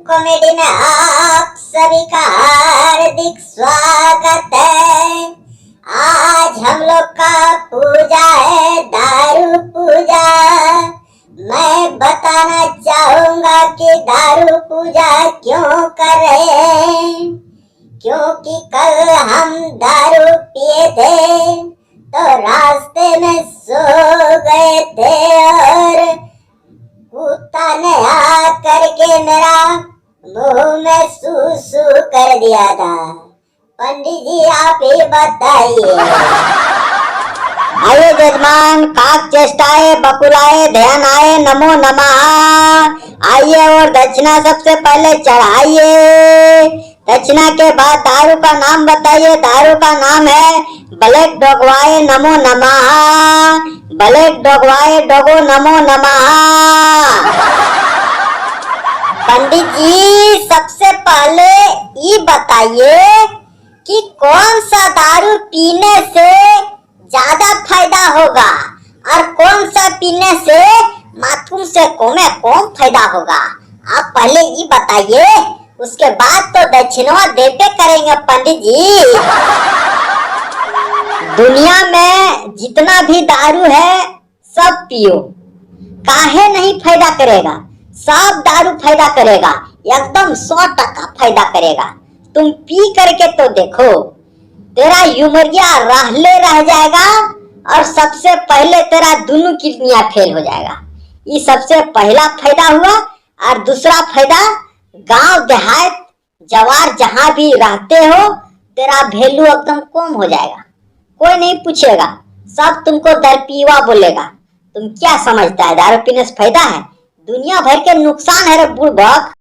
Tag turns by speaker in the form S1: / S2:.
S1: Comedy में आप सभी का हार्दिक स्वागत है। आज हम लोग का पूजा है, दारू पूजा। मैं बताना चाहूंगा कि दारू पूजा क्यों कर रहे हैं, क्योंकि कल हम दारू पिए थे तो रास्ते में सो गए थे और कुत्ता ने आ करके मेरा मुंह में सूसू कर दिया था। पंडित जी आप ही बताइए। आइए जजमान, काक चेष्टाए बकुलाए ध्यान आए, नमो नमः। आइए और दक्षिणा सबसे पहले चढ़ाइए। दक्षिणा के बाद दारू का नाम बताइए। दारू का नाम है ब्लैक डॉगवाए नमो नमः। ब्लैक डॉगवाए डोगो नमो नमः। पंडित जी सबसे पहले ये बताइए कि कौन सा दारू पीने से ज्यादा फायदा होगा और कौन सा पीने से माथुम से कम फायदा होगा। आप पहले ये बताइए, उसके बाद तो दक्षिणा देते करेंगे पंडित जी। दुनिया में जितना भी दारू है सब पियो, काहे नहीं फायदा करेगा। सब दारू फायदा करेगा, एकदम 100% फायदा करेगा। तुम पी करके तो देखो, तेरा उमरिया रहले रह जाएगा और सबसे पहले तेरा दोनों किडनियां फेल हो जाएगा। ये सबसे पहला फायदा हुआ। और दूसरा फायदा, गांव देहात जवार जहां भी रहते हो, तेरा वैल्यू एकदम कम हो जाएगा। कोई नहीं पूछेगा, सब तुमको दरपीवा बोलेगा। तुम क्या समझता है दारू पीने से फायदा है? दुनिया भर के नुकसान है रे बुड़बक।